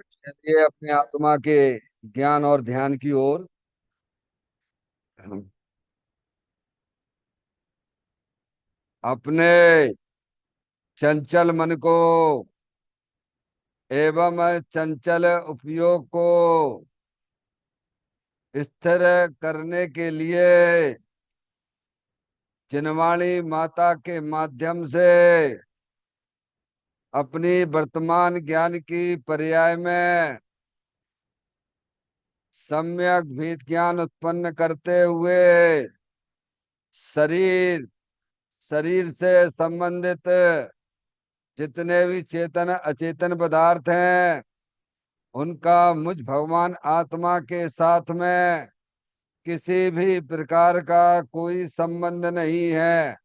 चलिए अपने आत्मा के ज्ञान और ध्यान की ओर। अपने चंचल मन को एवं चंचल उपयोग को स्थिर करने के लिए जिनवाणी माता के माध्यम से अपनी वर्तमान ज्ञान की पर्याय में सम्यक भेद ज्ञान उत्पन्न करते हुए शरीर शरीर से संबंधित जितने भी चेतन अचेतन पदार्थ हैं उनका मुझ भगवान आत्मा के साथ में किसी भी प्रकार का कोई संबंध नहीं है।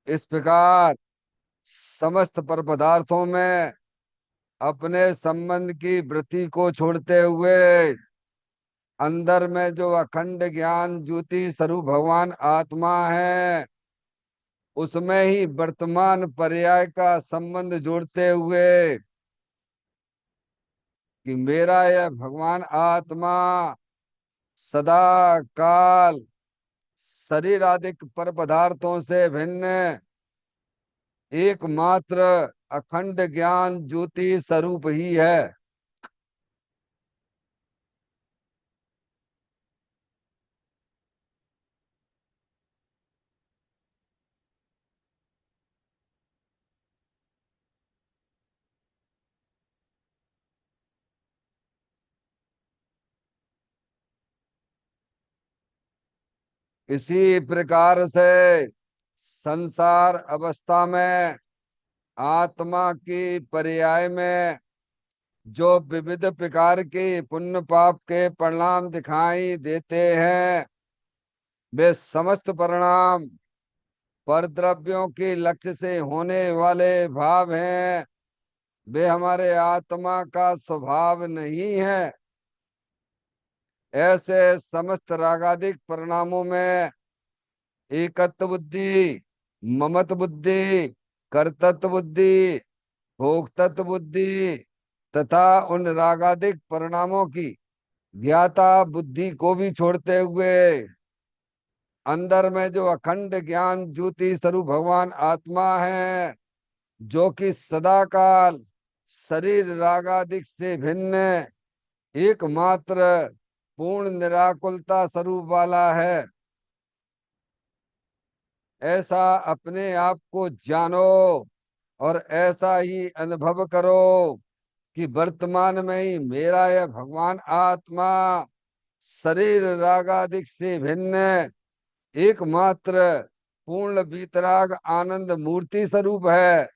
इस प्रकार समस्त पर पदार्थों में अपने संबंध की वृत्ति को छोड़ते हुए अंदर में जो अखंड ज्ञान ज्योति स्वरूप भगवान आत्मा है उसमें ही वर्तमान पर्याय का संबंध जोड़ते हुए कि मेरा यह भगवान आत्मा सदा काल शरीर आदि पर पदार्थों से भिन्न एकमात्र अखंड ज्ञान ज्योति स्वरूप ही है। इसी प्रकार से संसार अवस्था में आत्मा की पर्याय में जो विविध प्रकार के पुण्य पाप के परिणाम दिखाई देते हैं वे समस्त परिणाम परद्रव्यों के लक्ष्य से होने वाले भाव हैं। वे हमारे आत्मा का स्वभाव नहीं है। ऐसे समस्त रागादिक परिणामों में एकत्व बुद्धि, ममत बुद्धि, कर्तृत्व बुद्धि, भोक्तत्व बुद्धि तथा उन रागादिक परिणामों की ज्ञाता बुद्धि को भी छोड़ते हुए अंदर में जो अखंड ज्ञान ज्योति स्वरूप भगवान आत्मा है जो कि सदा काल शरीर रागादिक से भिन्न एकमात्र पूर्ण निराकुलता स्वरूप वाला है। ऐसा अपने आप को जानो और ऐसा ही अनुभव करो कि वर्तमान में ही मेरा यह भगवान आत्मा शरीर रागादिक से भिन्न एकमात्र पूर्ण वीतराग आनंद मूर्ति स्वरूप है।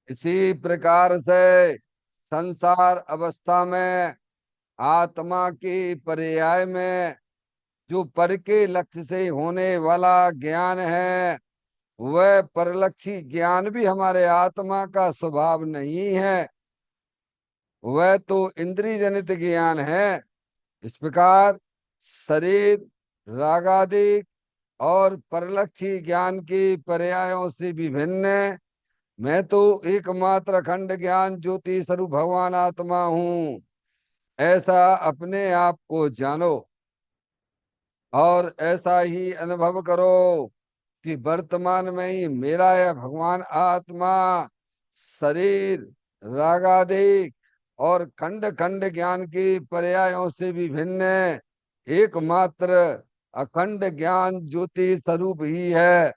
इसी प्रकार से संसार अवस्था में आत्मा की पर्याय में जो पर के लक्ष्य से होने वाला ज्ञान है वह परलक्षी ज्ञान भी हमारे आत्मा का स्वभाव नहीं है। वह तो इंद्रिय जनित ज्ञान है। इस प्रकार शरीर रागादिक और परलक्षी ज्ञान की पर्यायों से विभिन्न मैं तो एकमात्र अखंड ज्ञान ज्योति स्वरूप भगवान आत्मा हूँ। ऐसा अपने आप को जानो और ऐसा ही अनुभव करो कि वर्तमान में ही मेरा यह भगवान आत्मा शरीर रागादिक और खंड खंड ज्ञान की पर्यायों से भी भिन्न एकमात्र अखंड ज्ञान ज्योति स्वरूप ही है।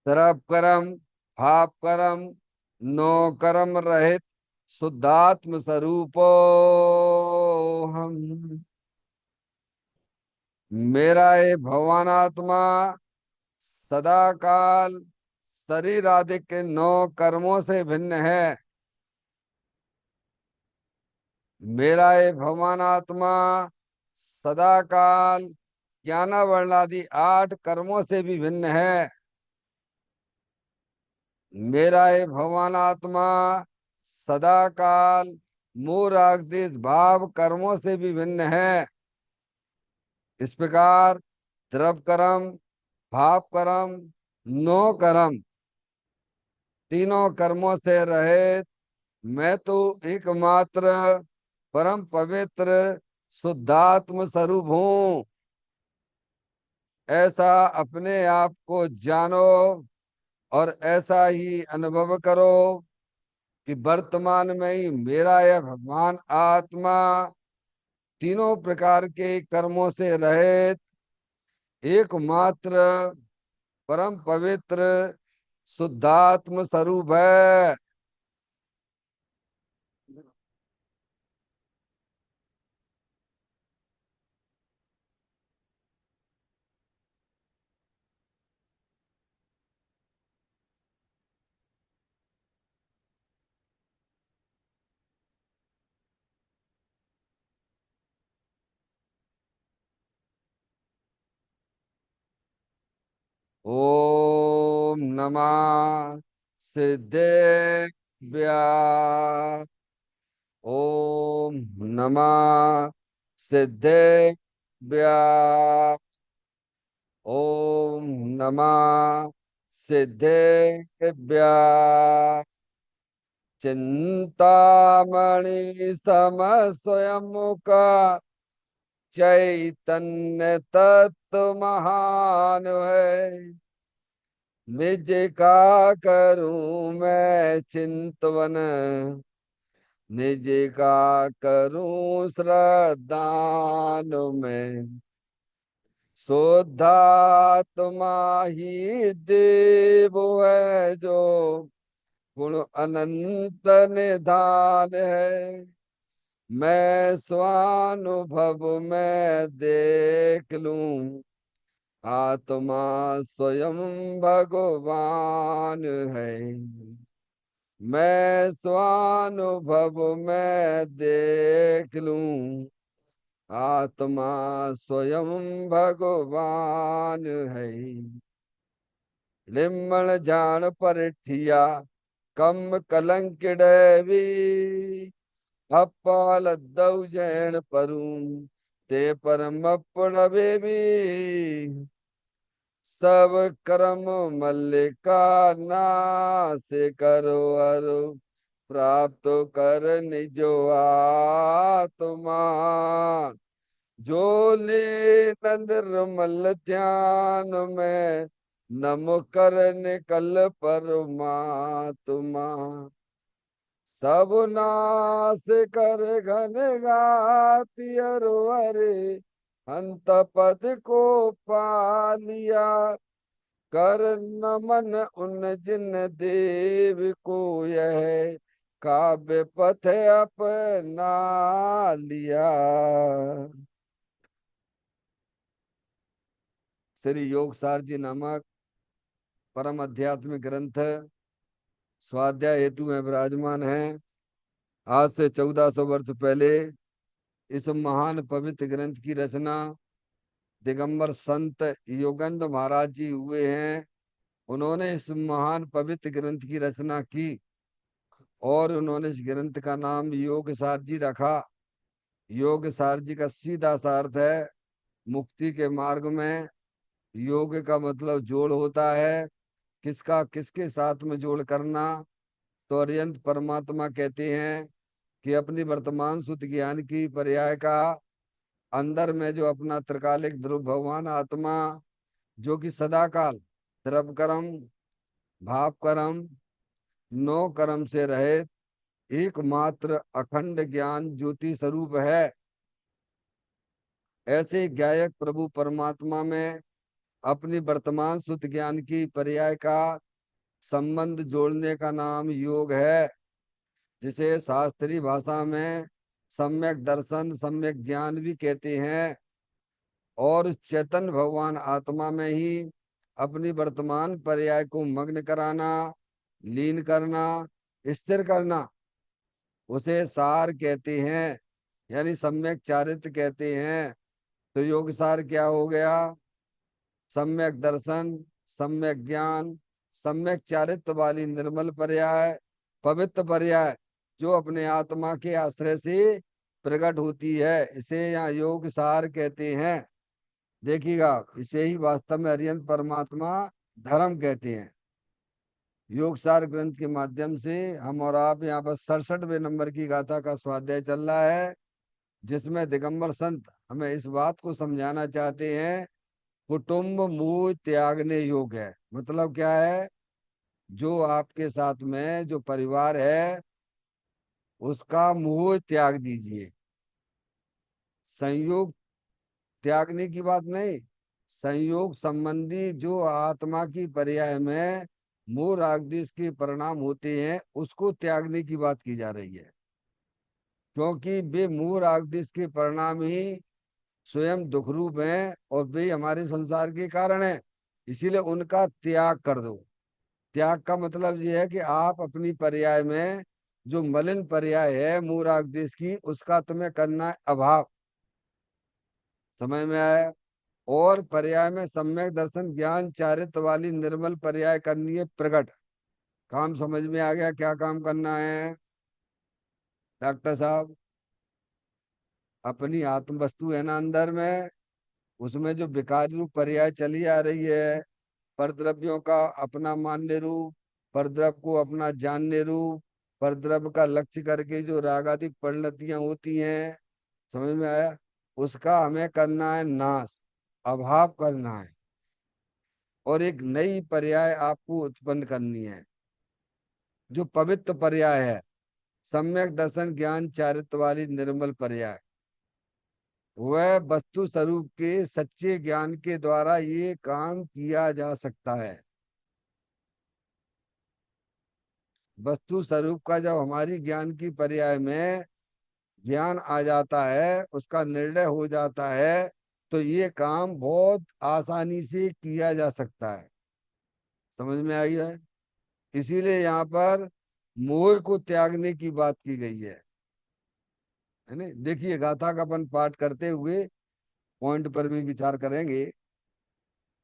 तरप करम भाप करम नो कर्म रहित शुद्धात्म स्वरूपो हम। मेरा ये भगवानात्मा सदा काल शरीर आदि के 9 कर्मों से भिन्न है। मेरा ये भगवानात्मा सदा काल ज्ञानावरण आदि 8 कर्मों से भी भिन्न है। मेरा ये भगवान आत्मा सदा काल मोह राग द्वेष भाव कर्मों से भी भिन्न है। इस प्रकार द्रव कर्म, भाव कर्म, 9 कर्म, तीनों कर्मों से रहित मैं तो एकमात्र परम पवित्र शुद्धात्म स्वरूप हूँ। ऐसा अपने आप को जानो और ऐसा ही अनुभव करो कि वर्तमान में ही मेरा यह भगवान आत्मा तीनों प्रकार के कर्मों से रहित एकमात्र परम पवित्र शुद्धात्म स्वरूप है। ओम नमः सिद्धेभ्य। ओम नमः सिद्धेभ्य। ओम नमः सिद्धेभ्य। चिंतामणि सम स्वयं का चैतन्य तत्व महान है। निज का करूं मैं चिंतवन, निज का करूं श्रद्धान में। शुद्धात्मा ही देव है जो गुण अनंत निधान है। मैं स्वानुभव में देख लूं आत्मा स्वयं भगवान है। मैं स्वानुभव में देख लूं आत्मा स्वयं भगवान है। निम्न जान परिठिया कम कलंक भी अपाल दौ जैन परूं ते परम पड़वे भी। सब कर्म मल्लिका नाश करो अरु प्राप्त कर निजो आत्मा। जो ले नंदरमल ध्यान में नम कर निकल परमात्मा। सब नाश कर घन गाती अरे अंत पद को पा लिया। कर नमन उन जिन देव को यह काव्य पथ अपना लिया। श्री योगसार जी नामक परम आध्यात्मिक ग्रंथ स्वाध्याय हेतु में विराजमान है। आज से 1400 वर्ष पहले इस महान पवित्र ग्रंथ की रचना दिगंबर संत योगेंद्र महाराज जी हुए हैं। उन्होंने इस महान पवित्र ग्रंथ की रचना की और उन्होंने इस ग्रंथ का नाम योग सार जी रखा। योग सार जी का सीधा सा अर्थ है मुक्ति के मार्ग में योग का मतलब जोड़ होता है। किसका किसके साथ में जोड़ करना। तो अरिहंत परमात्मा कहते हैं कि अपनी वर्तमान शुद्ध ज्ञान की पर्याय का अंदर में जो अपना त्रिकालिक ध्रुव भगवान आत्मा जो कि सदाकाल द्रव कर्म, भाव कर्म, 9 कर्म से रहित एकमात्र अखंड ज्ञान ज्योति स्वरूप है। ऐसे ज्ञायक प्रभु परमात्मा में अपनी वर्तमान शुद्ध ज्ञान की पर्याय का संबंध जोड़ने का नाम योग है। जिसे शास्त्रीय भाषा में सम्यक दर्शन, सम्यक ज्ञान भी कहते हैं। और उस चैतन्य भगवान आत्मा में ही अपनी वर्तमान पर्याय को मग्न कराना, लीन करना, स्थिर करना, उसे सार कहते हैं, यानी सम्यक चारित्र कहते हैं। तो योग सार क्या हो गया? सम्यक दर्शन, सम्यक ज्ञान, सम्यक चारित्र वाली निर्मल पर्याय, पवित्र पर्याय, जो अपने आत्मा के आश्रय से प्रकट होती है, इसे यहाँ योग सार कहते हैं। देखिएगा, इसे ही वास्तव में अरिहंत परमात्मा धर्म कहते हैं। योग सार ग्रंथ के माध्यम से हम और आप यहाँ पर 67वें नंबर की गाथा का स्वाध्याय चल रहा है, जिसमें दिगंबर संत हमें इस बात को समझाना चाहते हैं, कुटुंब मोह त्यागने योग है। मतलब क्या है? जो आपके साथ में जो परिवार है, उसका मोह त्याग दीजिए। संयोग त्यागने की बात नहीं, संयोग संबंधी जो आत्मा की पर्याय में मोह राग द्वेष के परिणाम होते हैं, उसको त्यागने की बात की जा रही है। क्योंकि वे मोह राग द्वेष के परिणाम ही स्वयं दुख रूप हैं, और वे हमारे संसार के कारण हैं। इसीलिए उनका त्याग कर दो। त्याग का मतलब यह है कि आप अपनी पर्याय में जो मलिन पर्याय है मोह राग द्वेष की, उसका तुम्हें करना है अभाव। समझ में आया? और पर्याय में सम्यक दर्शन ज्ञान चारित्र वाली निर्मल पर्याय करनी है प्रकट। काम समझ में आ गया? क्या काम करना है डॉक्टर साहब? अपनी आत्म वस्तु है ना अंदर में, उसमें जो विकारी रूप पर्याय चली आ रही है, परद्रव्यों का अपना मान्य रूप, परद्रव्य को अपना जानने रूप, परद्रव्य का लक्ष्य करके जो रागादिक परिणतियां होती हैं, समझ में आया? उसका हमें करना है नाश, अभाव करना है, और एक नई पर्याय आपको उत्पन्न करनी है, जो पवित्र पर्याय है, सम्यक दर्शन ज्ञान चारित्र वाली निर्मल पर्याय। वह वस्तु स्वरूप के सच्चे ज्ञान के द्वारा ये काम किया जा सकता है। वस्तु स्वरूप का जब हमारी ज्ञान की पर्याय में ज्ञान आ जाता है, उसका निर्णय हो जाता है, तो ये काम बहुत आसानी से किया जा सकता है। समझ में आई है? इसीलिए यहाँ पर मोह को त्यागने की बात की गई है ना? देखिए, गाथा का अपन पाठ करते हुए पॉइंट पर भी विचार करेंगे।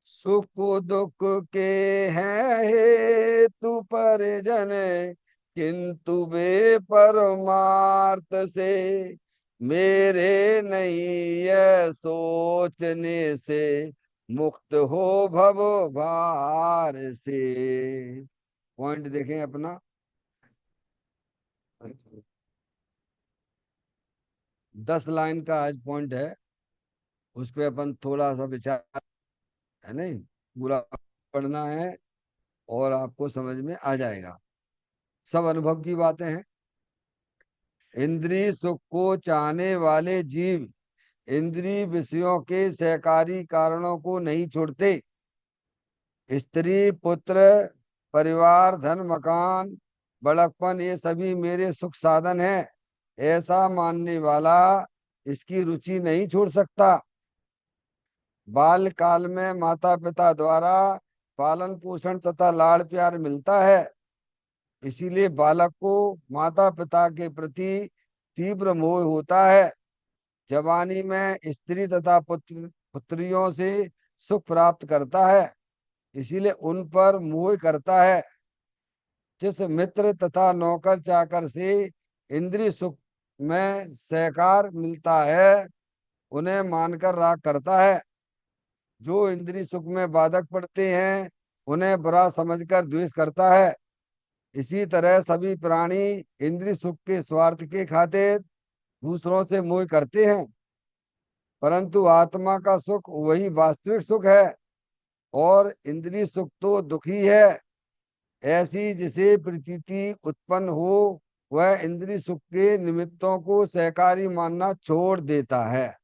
सुख दुख के हैं हेतु परिजन, किंतु वे परमार्थ से मेरे नहीं, यह सोचने से मुक्त हो भव भार से। पॉइंट देखें अपना, 10 लाइन का आज पॉइंट है, उस पे अपन थोड़ा सा विचार, है नहीं, पूरा पढ़ना है और आपको समझ में आ जाएगा। सब अनुभव की बातें हैं। इंद्रिय सुख को चाहने वाले जीव इंद्रिय विषयों के सहकारी कारणों को नहीं छोड़ते। स्त्री, पुत्र, परिवार, धन, मकान, बड़कपन, ये सभी मेरे सुख साधन हैं, ऐसा मानने वाला इसकी रुचि नहीं छोड़ सकता। बाल काल में माता पिता द्वारा पालन पोषण तथा लाड़ प्यार मिलता है, इसीलिए बालक को माता पिता के प्रति तीव्र मोह होता है। जवानी में स्त्री तथा पुत्रियों से सुख प्राप्त करता है, इसीलिए उन पर मोह करता है। जिस मित्र तथा नौकर चाकर से इंद्रिय सुख में सहकार मिलता है, उन्हें मानकर राग करता है। जो इंद्रिय सुख में बाधक पड़ते हैं, उन्हें बुरा समझकर द्वेष करता है। इसी तरह सभी प्राणी इंद्रिय सुख के स्वार्थ के खातिर दूसरों से मोह करते हैं, परंतु आत्मा का सुख वही वास्तविक सुख है, और इंद्रिय सुख तो दुखी है। ऐसी जिसे प्रतीति उत्पन्न हो, वह इंद्रिय सुख के निमित्तों को सहकारी मानना छोड़ देता है।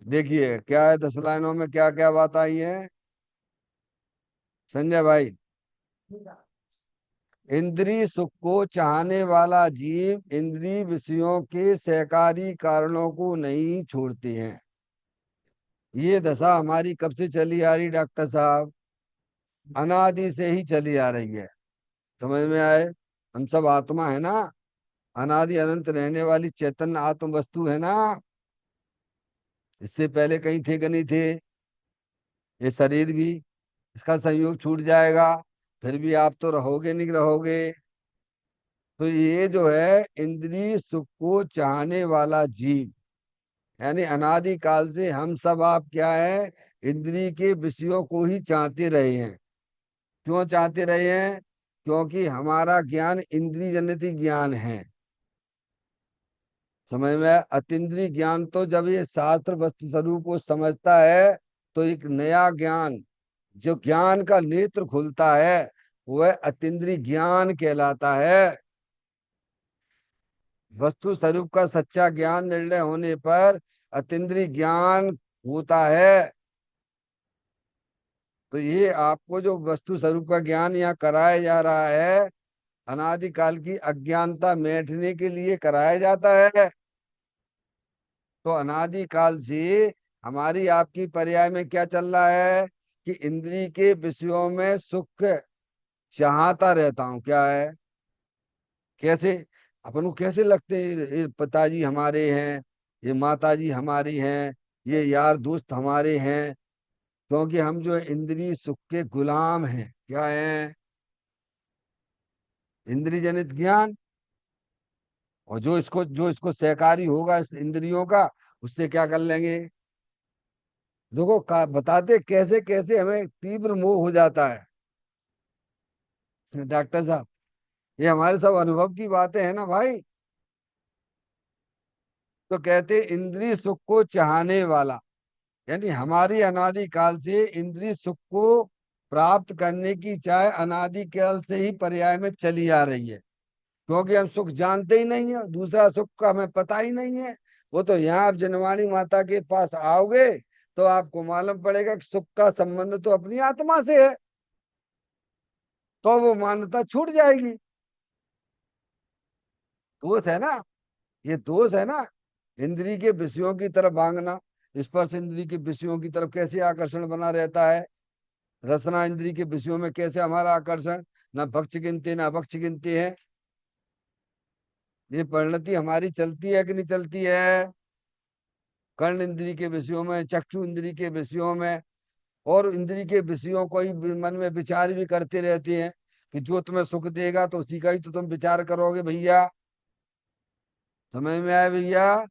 देखिए क्या है, 10 लाइनों में क्या क्या बात आई है संजय भाई। इंद्रिय सुख को चाहने वाला जीव इंद्रिय विषयों के सहकारी कारणों को नहीं छोड़ते हैं। ये दशा हमारी कब से चली आ रही डॉक्टर साहब? अनादि से ही चली आ रही है। समझ में आए? हम सब आत्मा है ना, अनादि अनंत रहने वाली चैतन्य आत्म वस्तु है ना। इससे पहले कहीं थे कि नहीं थे? ये शरीर भी, इसका संयोग छूट जाएगा, फिर भी आप तो रहोगे नहीं रहोगे। तो ये जो है इंद्रिय सुख को चाहने वाला जीव, यानी अनादि काल से हम सब आप क्या है, इंद्रिय के विषयों को ही चाहते रहे हैं। क्यों चाहते रहे हैं? क्योंकि हमारा ज्ञान इंद्रिय जनित ही ज्ञान है। समझ में आया? अतीन्द्रिय ज्ञान तो जब ये शास्त्र वस्तु स्वरूप को समझता है तो एक नया ज्ञान, जो ज्ञान का नेत्र खुलता है, वह अतीन्द्रिय ज्ञान कहलाता है। वस्तु स्वरूप का सच्चा ज्ञान निर्णय होने पर अतीन्द्रिय ज्ञान होता है। तो ये आपको जो वस्तु स्वरूप का ज्ञान यहाँ कराया जा रहा है, अनादिकाल की अज्ञानता मिटने के लिए कराया जाता है। तो अनादिकाल से हमारी आपकी पर्याय में क्या चल रहा है कि इंद्रिय के विषयों में सुख चाहता रहता हूँ। क्या है? कैसे? अपन को कैसे लगते हैं ये पिताजी हमारे हैं, ये माताजी हमारी हैं, ये यार दोस्त हमारे हैं? क्योंकि हम जो इंद्रिय सुख के गुलाम हैं। क्या हैं? इंद्रिय जनित ज्ञान। और जो इसको सहकारी होगा इस इंद्रियों का, उससे क्या कर लेंगे? देखो बताते कैसे कैसे हमें तीव्र मोह हो जाता है डॉक्टर साहब। ये हमारे सब अनुभव की बातें हैं ना भाई। तो कहते इंद्रिय सुख को चाहने वाला, यानी हमारी अनादि काल से इंद्रिय सुख को प्राप्त करने की चाह अनादि काल से ही पर्याय में चली आ रही है। क्योंकि हम सुख जानते ही नहीं है, दूसरा सुख का हमें पता ही नहीं है। वो तो यहाँ आप जनवाणी माता के पास आओगे तो आपको मालूम पड़ेगा कि सुख का संबंध तो अपनी आत्मा से है। तो वो मान्यता छूट जाएगी। दोष है ना, ये दोष है ना। इंद्री के विषयों की तरफ भागना, स्पर्श इंद्री के विषयों की तरफ कैसे आकर्षण बना रहता है, रसना इंद्री के विषयों में कैसे हमारा आकर्षण, ना भक्ष गिनते ना भक्ष गिनते हैं। ये परिणति हमारी चलती है कि नहीं चलती है? कर्ण इंद्री के विषयों में, चक्षु इंद्री के विषयों में, और इंद्री के विषयों को ही मन में विचार भी करते रहते हैं कि जो तुम्हें सुख देगा तो उसी का ही तो तुम विचार करोगे भैया। समझ में आया भैया?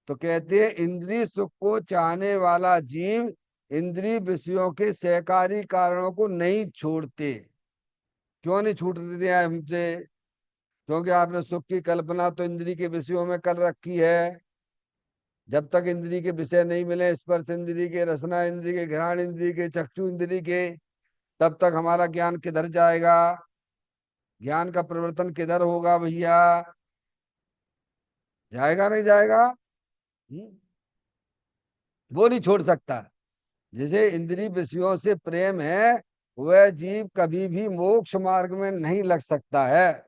तो कहते हैं इंद्रिय सुख को चाहने वाला जीव इंद्रिय विषयों के सहकारी कारणों को नहीं छोड़ते। क्यों नहीं छूटते हैं हमसे? क्योंकि आपने सुख की कल्पना तो इंद्रिय के विषयों में कर रखी है। जब तक इंद्रिय के विषय नहीं मिले, स्पर्श इंद्रिय के, रसना इंद्रिय के, घ्राण इंद्रिय के, चक्षु इंद्रिय के, तब तक हमारा ज्ञान किधर जाएगा? ज्ञान का परिवर्तन किधर होगा भैया? जाएगा नहीं जाएगा? हम्म? वो नहीं छोड़ सकता। जिसे इंद्रिय विषयों से प्रेम है, वह जीव कभी भी मोक्ष मार्ग में नहीं लग सकता है।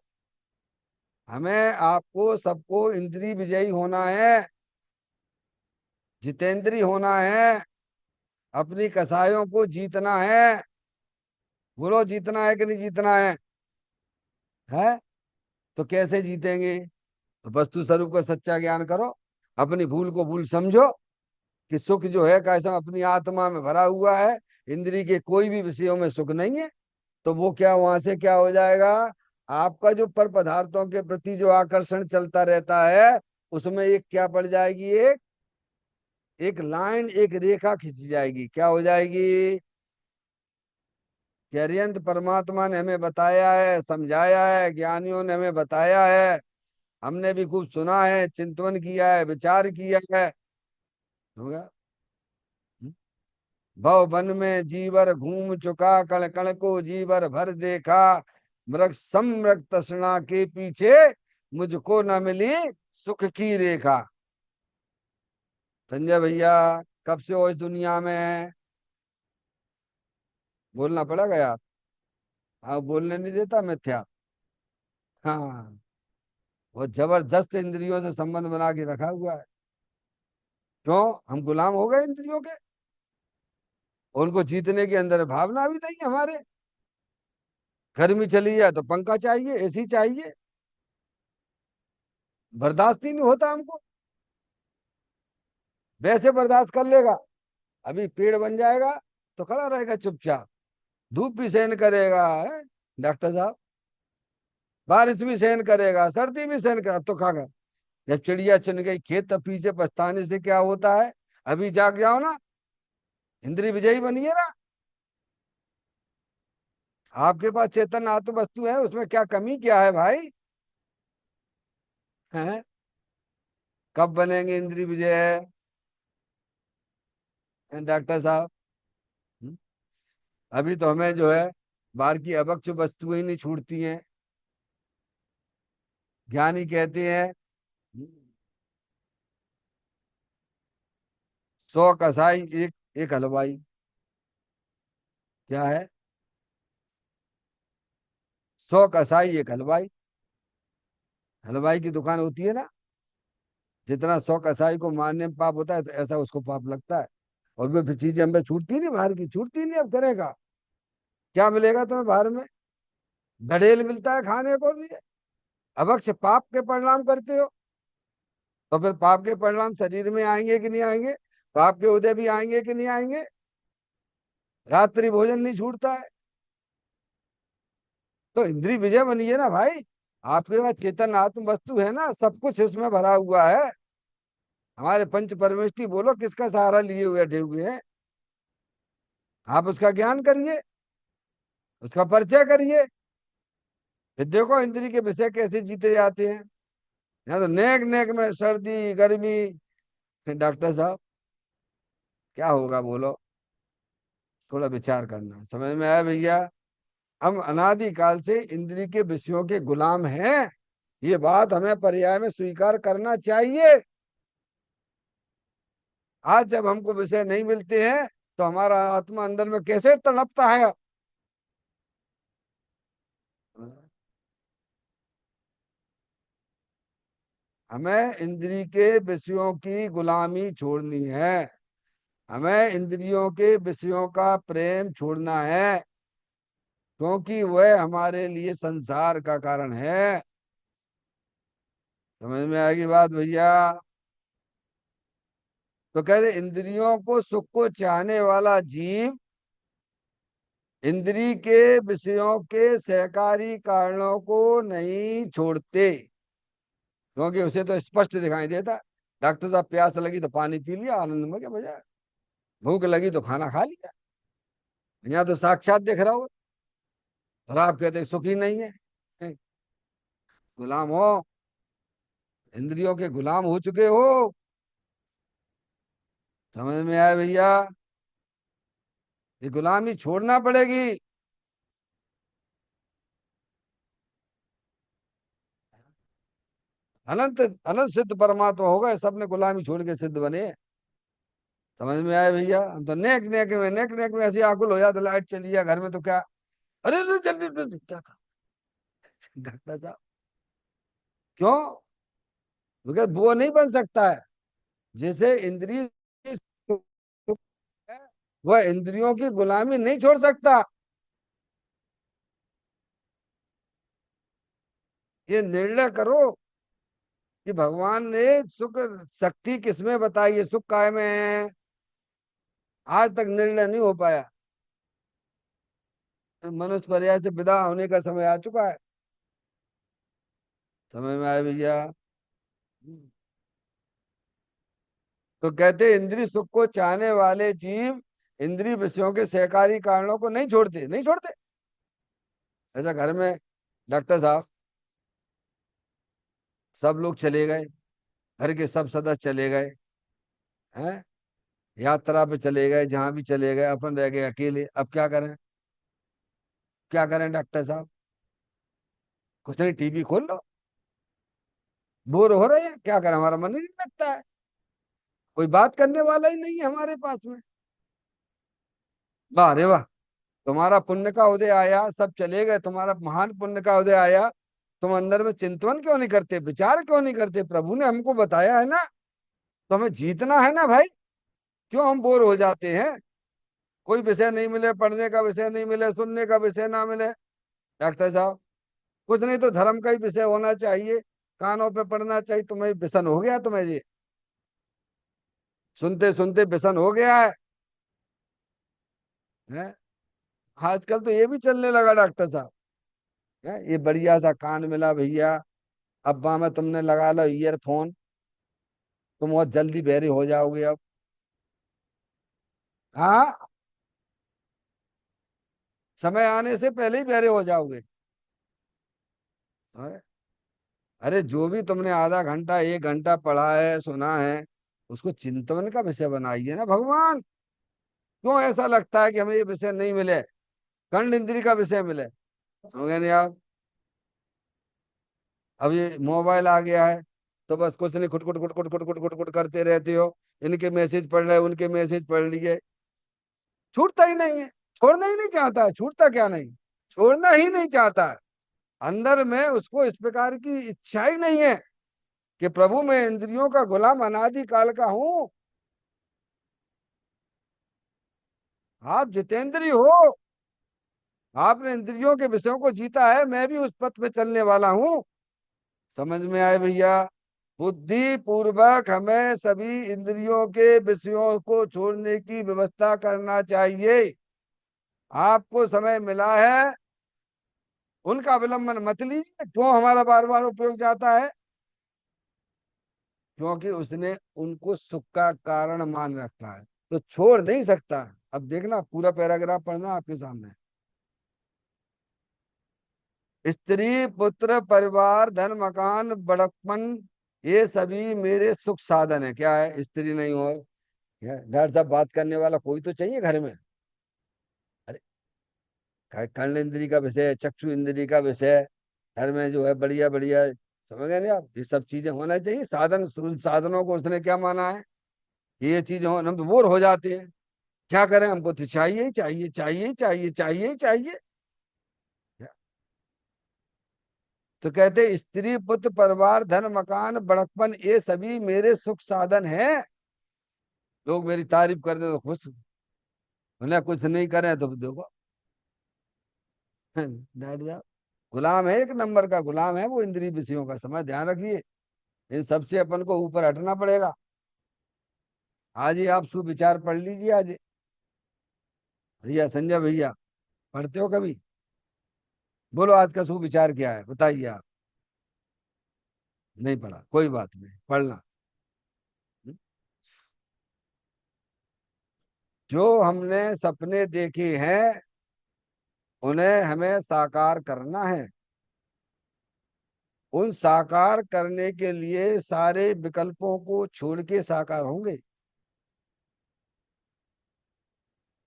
हमें आपको सबको इंद्रिय विजयी होना है, जितेंद्रिय होना है, अपनी कसायों को जीतना है। बोलो, जीतना है कि नहीं जीतना है? तो कैसे जीतेंगे? तो वस्तु स्वरूप का सच्चा ज्ञान करो, अपनी भूल को भूल समझो कि सुख जो है कैसा अपनी आत्मा में भरा हुआ है, इंद्रिय के कोई भी विषयों में सुख नहीं है। तो वो क्या, वहां से क्या हो जाएगा? आपका जो पर पदार्थों के प्रति जो आकर्षण चलता रहता है, उसमें एक क्या पड़ जाएगी, एक एक लाइन, एक रेखा खिंच जाएगी। क्या हो जाएगी? कि अरिहंत परमात्मा ने हमें बताया है, समझाया है, ज्ञानियों ने हमें बताया है, हमने भी खूब सुना है, चिंतन किया है, विचार किया है। होगा? भव वन में जीवर घूम चुका, कण कण को जीवर भर देखा, मृग समृग तृष्णा के पीछे, मुझको न मिली सुख की रेखा। संजय भैया, कब से हो इस दुनिया में? बोलना पड़ेगा यार। हाँ, बोलने नहीं देता मिथ्या। हाँ, वो जबरदस्त इंद्रियों से संबंध बना के रखा हुआ है। क्यों? हम गुलाम हो गए इंद्रियों के? उनको जीतने के अंदर भावना भी नहीं हमारे। गर्मी चली जाए तो पंखा चाहिए, एसी चाहिए, बर्दाश्त ही नहीं होता हमको। वैसे बर्दाश्त कर लेगा, अभी पेड़ बन जाएगा तो खड़ा रहेगा चुपचाप। धूप भी सहन करेगा है? डॉक्टर साहब, बारिश भी सहन करेगा, सर्दी भी सहन कर, अब तो खागा। जब चिड़िया चुन गई खेत तब पीछे पछताने से क्या होता है? अभी जाग जाओ ना, इंद्री विजयी बनिए ना। आपके पास चेतन आत्म वस्तु है, उसमें क्या कमी क्या है भाई? हैं? कब बनेंगे इंद्री विजय डॉक्टर साहब? हम्म? अभी तो हमें जो है बाहर की अभक्ष वस्तुएं ही नहीं छूटती हैं। ज्ञानी कहते हैं 100 कसाई एक एक हलवाई। क्या है? 100 कसाई एक हलवाई। हलवाई की दुकान होती है ना, जितना 100 कसाई को मारने में पाप होता है तो ऐसा उसको पाप लगता है। और वो फिर चीजें हमें छूटती नहीं, बाहर की छूटती नहीं, अब करेगा क्या? मिलेगा तुम्हें बाहर में? ढड़ेल मिलता है खाने को लिए। अवश्य पाप के परिणाम करते हो, तो फिर पाप के परिणाम शरीर में आएंगे कि नहीं आएंगे? पाप के उदय भी आएंगे कि नहीं आएंगे? रात्रि भोजन नहीं छूटता है, तो इंद्री विजय बनिए ना भाई। आपके पास चेतन आत्म वस्तु है ना, सब कुछ उसमें भरा हुआ है। हमारे पंच परमेष्टि बोलो किसका सहारा लिए हुए बैठे हुए हैं? आप उसका ज्ञान करिए, उसका परिचय करिए, फिर देखो इंद्री के विषय कैसे जीते जाते हैं। यहाँ तो नेक नेक में सर्दी गर्मी। डॉक्टर साहब, क्या होगा बोलो? थोड़ा विचार करना, समझ में आया भैया? हम अनादिकाल से इंद्री के विषयों के गुलाम हैं, ये बात हमें पर्याय में स्वीकार करना चाहिए। आज जब हमको विषय नहीं मिलते हैं तो हमारा आत्मा अंदर में कैसे तड़पता है। हमें इंद्री के विषयों की गुलामी छोड़नी है, हमें इंद्रियों के विषयों का प्रेम छोड़ना है, क्योंकि वह हमारे लिए संसार का कारण है। समझ में आएगी बात भैया? तो कह रहे इंद्रियों को सुख को चाहने वाला जीव इंद्री के विषयों के सहकारी कारणों को नहीं छोड़ते, क्योंकि उसे तो स्पष्ट दिखाई देता। डॉक्टर साहब, प्यास लगी तो पानी पी लिया, आनंद में क्या बजा। भूख लगी तो खाना खा लिया। यहाँ तो साक्षात दिख रहा हो, और आप कहते सुखी नहीं है। हैं? गुलाम हो, इंद्रियों के गुलाम हो चुके हो। समझ में आया भैया? ये गुलामी छोड़ना पड़ेगी। अनंत अनंत सिद्ध परमात्मा होगा, सबने गुलामी छोड़ के सिद्ध बने। समझ में आया भैया? हम तो नेक नेक में नेक नेक में ऐसी आकुल हो जाते, लाइट चली जाए घर में तो क्या। अरे अरे, जल्दी जल्दी, क्या कहा? डॉक्टर साहब, क्यों? बिकॉज वो नहीं बन सकता है। जैसे इंद्रिय है, वह इंद्रियों की गुलामी नहीं छोड़ सकता। ये निर्णय करो कि भगवान ने सुख शक्ति किसमें बताई है, सुख काय में है। आज तक निर्णय नहीं हो पाया। मनुष्य पर्याय से विदा होने का समय आ चुका है। समझ में आया भैया? तो कहते इंद्रिय सुख को चाहने वाले जीव इंद्रिय विषयों के सहकारी कारणों को नहीं छोड़ते, नहीं छोड़ते। ऐसा घर में डॉक्टर साहब सब लोग चले गए, घर के सब सदस्य चले गए हैं, यात्रा पे चले गए, जहां भी चले गए, अपन रह गए अकेले। अब क्या करें? क्या करें डॉक्टर साहब? कुछ नहीं, टीवी खोल लो। बोर हो रहे हैं, क्या करें? हमारा मन ही नहीं लगता है, कोई बात करने वाला ही नहीं है हमारे पास में। वाह रे वाह, तुम्हारा पुण्य का उदय आया, सब चले गए, तुम्हारा महान पुण्य का उदय आया। तुम अंदर में चिंतन क्यों नहीं करते, विचार क्यों नहीं करते? प्रभु ने हमको बताया है ना, तो हमें जीतना है ना भाई। क्यों हम बोर हो जाते हैं? कोई विषय नहीं मिले, पढ़ने का विषय नहीं मिले, सुनने का विषय ना मिले, डॉक्टर साहब, कुछ नहीं तो धर्म का ही विषय होना चाहिए, कानों पे पढ़ना चाहिए। तुम्हें व्यसन हो गया, तुम्हें ये सुनते सुनते व्यसन हो गया है? आजकल तो ये भी चलने लगा डॉक्टर साहब। ये बढ़िया सा कान मिला भैया, अब्बा में तुमने लगा लो ईयरफोन, तुम बहुत जल्दी बहरे हो जाओगे अब। हाँ, समय आने से पहले ही बहरे हो जाओगे। हाँ? अरे जो भी तुमने आधा घंटा 1 घंटा पढ़ा है, सुना है, उसको चिंतन का विषय बनाइए ना भगवान। क्यों ऐसा लगता है कि हमें ये विषय नहीं मिले, कर्ण इंद्री का विषय मिले? समझ गए नहीं आप? अब ये मोबाइल आ गया है, तो बस कुछ नहीं, खुट खुट खुट खुट खुट खुट खुट खुट करते रहते हो। इनके मैसेज पढ़ रहे, उनके मैसेज पढ़ लिए, छूटता ही नहीं है। छोड़ना ही नहीं चाहता है, छूटता क्या नहीं, छोड़ना ही नहीं चाहता है। अंदर में उसको इस प्रकार की इच्छा ही नहीं है कि प्रभु मैं इंद्रियों का गुलाम अनादि काल का हूं। आप जितेंद्रिय हो, आपने इंद्रियों के विषयों को जीता है, मैं भी उस पथ पे चलने वाला हूँ। समझ में आए भैया? बुद्धि पूर्वक हमें सभी इंद्रियों के विषयों को छोड़ने की व्यवस्था करना चाहिए। आपको समय मिला है, उनका अवलंबन मत लीजिए। क्यों हमारा बार बार उपयोग जाता है? क्योंकि उसने उनको सुख का कारण मान रखा है, तो छोड़ नहीं सकता। अब देखना, पूरा पैराग्राफ पढ़ना आपके सामने। स्त्री पुत्र परिवार धन मकान बड़कपन, ये सभी मेरे सुख साधन है। क्या है? स्त्री नहीं हो, डॉक्टर साहब बात करने वाला कोई तो चाहिए घर में। अरे, कर्ण इंद्री का विषय है, चक्षु इंद्री का विषय है, घर में जो है बढ़िया बढ़िया। समझ गए नहीं आप? ये सब चीजें होना चाहिए। साधन, उन साधनों को उसने क्या माना है कि ये चीजें हो, हम तो बोर हो जाते हैं। क्या करें, हमको तो चाहिए ही चाहिए, चाहिए ही चाहिए, चाहिए ही चाहिए। तो कहते स्त्री पुत्र परिवार धन मकान बड़कपन, ये सभी मेरे सुख साधन हैं। लोग मेरी तारीफ कर दे तो खुश, उन्हें कुछ नहीं करें तो देखो डैड साहब, गुलाम है, 1 नंबर का गुलाम है वो इंद्रिय विषयों का। समय ध्यान रखिए, इन सबसे अपन को ऊपर हटना पड़ेगा। आज ही आप सुविचार पढ़ लीजिए आज। भैया संजय भैया, पढ़ते हो कभी? बोलो आज का सुविचार क्या है, बताइए आप। नहीं पढ़ा, कोई बात नहीं, पढ़ना। जो हमने सपने देखे हैं, उन्हें हमें साकार करना है। उन साकार करने के लिए सारे विकल्पों को छोड़ के साकार होंगे।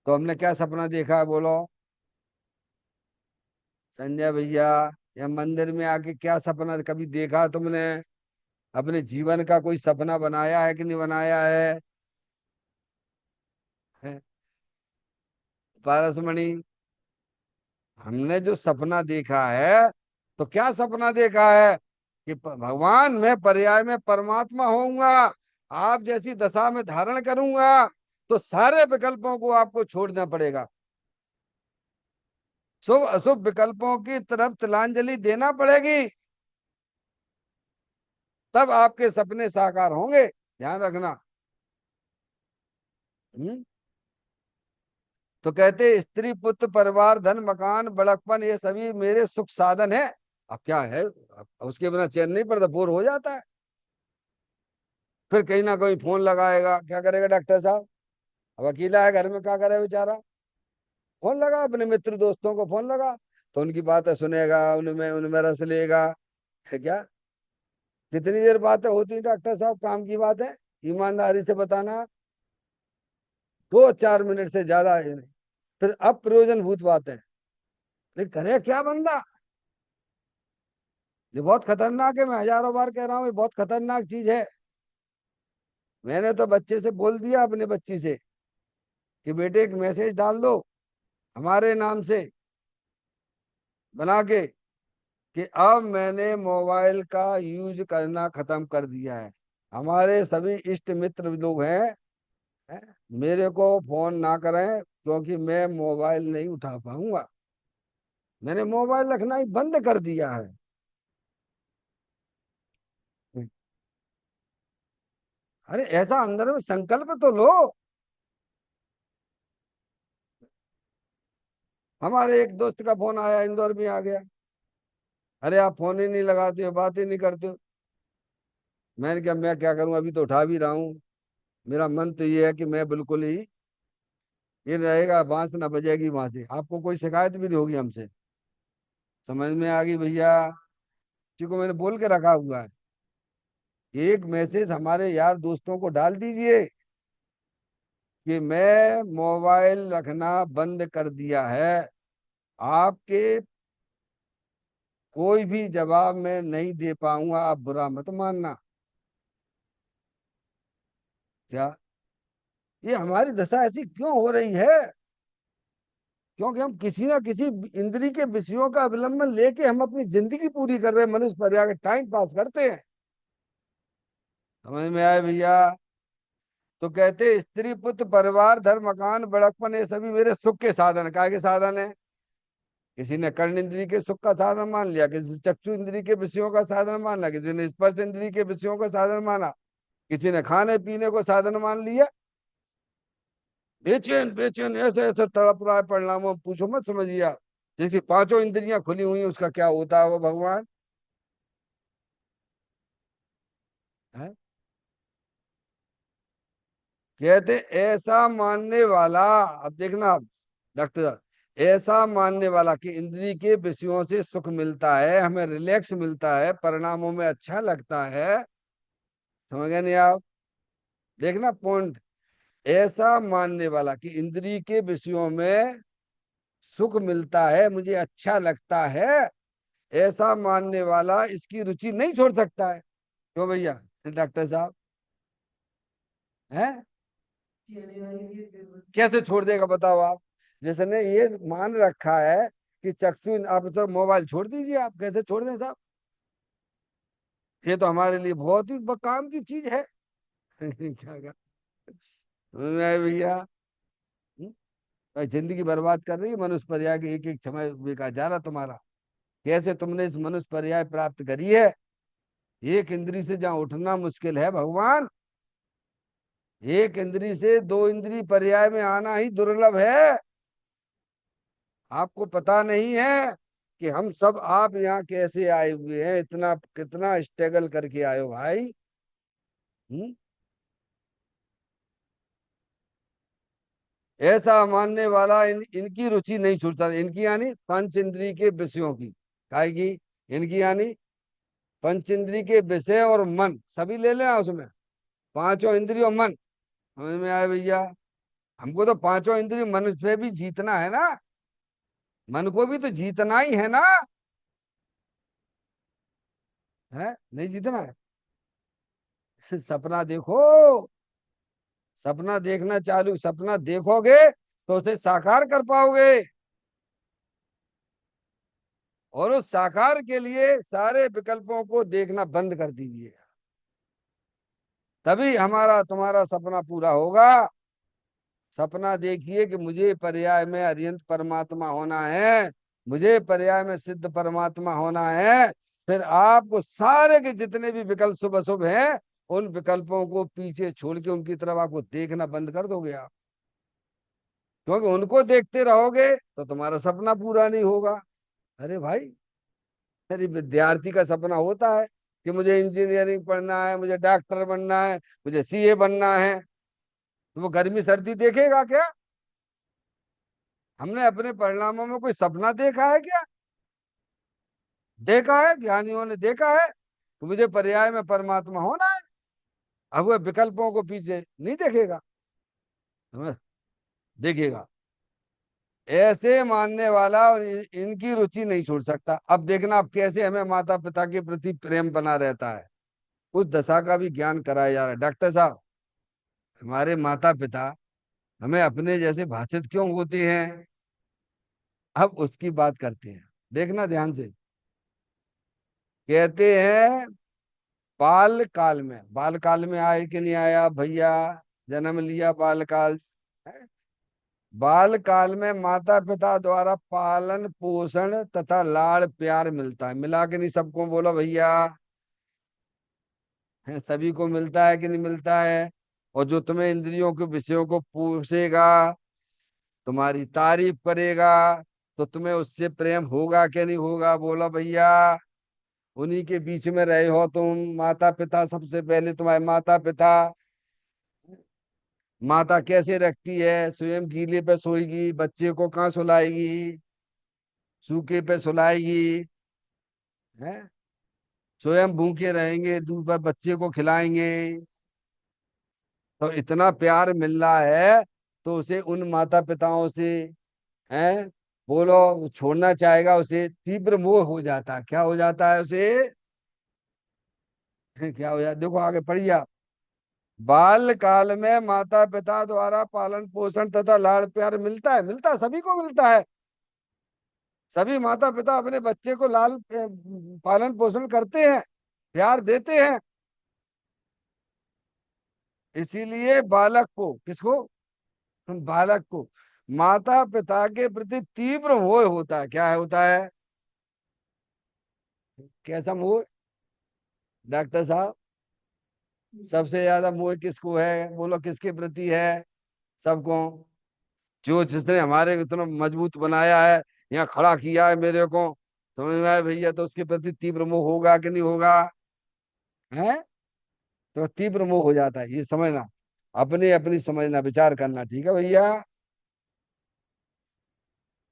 तो हमने क्या सपना देखा है, बोलो संजय भैया? या मंदिर में आके क्या सपना कभी देखा तुमने? अपने जीवन का कोई सपना बनाया है कि नहीं बनाया है? हैं? पारसमणि, हमने जो सपना देखा है, तो क्या सपना देखा है कि भगवान मैं पर्याय में परमात्मा होऊंगा, आप जैसी दशा में धारण करूंगा, तो सारे विकल्पों को आपको छोड़ना पड़ेगा। शुभ अशुभ विकल्पों की तरफ तिलांजलि देना पड़ेगी, तब आपके सपने साकार होंगे। ध्यान रखना। हम्म? तो कहते स्त्री पुत्र परिवार धन मकान बड़कपन, ये सभी मेरे सुख साधन है। अब क्या है, अब उसके बिना चैन नहीं पड़ता, बोर हो जाता है। फिर कहीं ना कहीं फोन लगाएगा, क्या करेगा डॉक्टर साहब? अब अकेला है घर में, क्या करे बेचारा? फोन लगा, अपने मित्र दोस्तों को फोन लगा, तो उनकी बातें सुनेगा, उनमें उनमें रस लेगा। है क्या? कितनी देर बातें होती है डॉक्टर साहब, काम की बात है, ईमानदारी से बताना? 2-4 मिनट से ज्यादा है नहीं। फिर अप्रयोजन भूत बातें। लेकिन करे क्या बंदा? ये बहुत खतरनाक है, मैं हजारों बार कह रहा हूँ, ये बहुत खतरनाक चीज है। मैंने तो बच्चे से बोल दिया, अपने बच्ची से, कि बेटे एक मैसेज डाल दो हमारे नाम से बना के, कि अब मैंने मोबाइल का यूज करना खत्म कर दिया है। हमारे सभी इष्ट मित्र लोग हैं, हैं? मेरे को फोन ना करें, क्योंकि मैं मोबाइल नहीं उठा पाऊंगा। मैंने मोबाइल रखना ही बंद कर दिया है। अरे ऐसा अंदर में संकल्प तो लो। हमारे एक दोस्त का फोन आया, इंदौर में आ गया। अरे आप फोन ही नहीं लगाते हो, बात ही नहीं करते हो। मैंने कहा मैं क्या करूं, अभी तो उठा भी रहा हूं। मेरा मन तो ये है कि मैं बिल्कुल ही ये रहेगा, बांस ना बजेगी वहां से, आपको कोई शिकायत भी नहीं होगी हमसे। समझ में आ गई भैया? किसी को मैंने बोल के रखा हुआ है, एक मैसेज हमारे यार दोस्तों को डाल दीजिए कि मैं मोबाइल रखना बंद कर दिया है। आपके कोई भी जवाब मैं नहीं दे पाऊंगा, आप बुरा मत मानना। क्या ये हमारी दशा ऐसी क्यों हो रही है? क्योंकि हम किसी ना किसी इंद्री के विषयों का अवलंबन लेके हम अपनी जिंदगी पूरी कर रहे हैं, मनुष्य परिवार के टाइम पास करते हैं। समझ में आए भैया? तो कहते स्त्री पुत्र परिवार धर्म मकान बड़कपन ये सभी मेरे सुख के साधन, काय के साधन है। किसी ने कर्ण इंद्री के सुख का साधन मान लिया, किसी चक्षु इंद्री के विषयों का साधन माना, किसी ने स्पर्श इंद्री के विषयों का साधन माना, किसी ने खाने पीने को साधन मान लिया। बेचैन बेचैन ऐसे ऐसे तड़प रहा है, परिणामों पूछो मत, समझिए। जैसी पांचों इंद्रियां खुली हुई हैं, उसका क्या होता है वो भगवान है। कहते ऐसा मानने वाला, अब देखना आप डॉक्टर साहब, ऐसा मानने वाला कि इंद्री के विषयों से सुख मिलता है, हमें रिलैक्स मिलता है, परिणामों में अच्छा लगता है। समझ गए नहीं आप? देखना पॉइंट, ऐसा मानने वाला कि इंद्री के विषयों में सुख मिलता है, मुझे अच्छा लगता है, ऐसा मानने वाला इसकी रुचि नहीं छोड़ सकता है। क्यों भैया डॉक्टर साहब? हैं? कैसे छोड़ देगा बताओ आप? जिसने ये मान रखा है कि चक्षु, आप तो मोबाइल छोड़ दीजिए, आप कैसे छोड़ दें साहब? ये तो हमारे लिए बहुत ही काम की चीज है। क्या कर मैं भैया? हम्म? भाई जिंदगी बर्बाद कर रही है मनुष्य पर्याय के, एक एक समय बेकार जा रहा तुम्हारा। कैसे तुमने इस मनुष्य पर्याय प्राप्त करी है? एक इंद्री से जहाँ उठना मुश्किल है भगवान, एक इंद्री से दो इंद्री पर्याय में आना ही दुर्लभ है। आपको पता नहीं है कि हम सब आप यहाँ कैसे आए हुए हैं, इतना कितना स्ट्रगल करके आए हो भाई। हम्म? ऐसा मानने वाला इनकी रुचि नहीं छूटता, इनकी यानी पंच इंद्री के विषयों की, काहे की? इनकी यानी पंच इंद्री के विषय और मन सभी ले लेना उसमें, पांचों इंद्रिय और मन। समझ में आया भैया? हमको तो पांचों इंद्रिय मन पे भी जीतना है ना, मन को भी तो जीतना ही है ना। है नहीं जीतना है? सपना देखो, सपना देखना चालू, सपना देखोगे तो उसे साकार कर पाओगे, और उस साकार के लिए सारे विकल्पों को देखना बंद कर दीजिए, तभी हमारा तुम्हारा सपना पूरा होगा। सपना देखिए कि मुझे पर्याय में अरिहंत परमात्मा होना है, मुझे पर्याय में सिद्ध परमात्मा होना है। फिर आपको सारे के जितने भी विकल्प शुभ अशुभ हैं, उन विकल्पों को पीछे छोड़ के उनकी तरफ आपको देखना बंद कर दोगे आप। क्योंकि उनको देखते रहोगे तो तुम्हारा सपना पूरा नहीं होगा। अरे भाई, यदि विद्यार्थी का सपना होता है कि मुझे इंजीनियरिंग पढ़ना है, मुझे डॉक्टर बनना है, मुझे सीए बनना है, तो वो गर्मी सर्दी देखेगा क्या? हमने अपने परिणामों में कोई सपना देखा है क्या? देखा है, ज्ञानियों ने देखा है कि मुझे पर्याय में परमात्मा होना है। अब वह विकल्पों को पीछे नहीं देखेगा, समझ? देखिएगा, ऐसे मानने वाला और इनकी रुचि नहीं छोड़ सकता। अब देखना आप कैसे हमें माता पिता के प्रति प्रेम बना रहता है, उस दशा का भी ज्ञान कराया जा रहा है डॉक्टर साहब। हमारे माता पिता हमें अपने जैसे भाषित क्यों होते हैं, अब उसकी बात करते हैं। देखना ध्यान से, कहते हैं बाल काल में, बाल काल में आए कि नहीं आया भैया, जन्म लिया बाल काल है? बाल काल में माता पिता द्वारा पालन पोषण तथा लाड़ प्यार मिलता है, मिला के नहीं सबको, बोलो भैया, है सभी को मिलता है कि नहीं मिलता है? और जो तुम्हें इंद्रियों के विषयों को पूछेगा, तुम्हारी तारीफ करेगा, तो तुम्हें उससे प्रेम होगा कि नहीं होगा, बोलो भैया। उन्हीं के बीच में रहे हो तुम, माता पिता सबसे पहले, तुम्हारे माता पिता। माता कैसे रखती है, स्वयं गीले पे सोएगी, बच्चे को कहाँ सुलाएगी, सूखे पे सुलाएगी, है? स्वयं भूखे रहेंगे, दूध पर बच्चे को खिलाएंगे। तो इतना प्यार मिल रहा है, तो उसे उन माता पिताओं से, है, बोलो, वो छोड़ना चाहेगा, उसे तीव्र मोह हो जाता है। क्या हो जाता है उसे? क्या हो जाता, देखो आगे पढ़िए आप। बाल काल में माता पिता द्वारा पालन पोषण तथा लाड़ प्यार मिलता है, मिलता है, सभी को मिलता है। सभी माता पिता अपने बच्चे को पालन पोषण करते हैं, प्यार देते हैं। इसीलिए बालक को, किसको? बालक को माता पिता के प्रति तीव्र मोह होता है। क्या होता है? कैसा मोह? डॉक्टर साहब, सबसे ज्यादा मोह किसको है, बोलो, किसके प्रति है? सबको। जो जिसने हमारे को इतना मजबूत बनाया है, यहाँ खड़ा किया है मेरे को, समझ में आया भैया, तो उसके प्रति तीव्र मोह होगा कि नहीं होगा? है? तो तीव्र मोह हो जाता है, ये समझना, अपनी अपनी समझना, विचार करना, ठीक है भैया।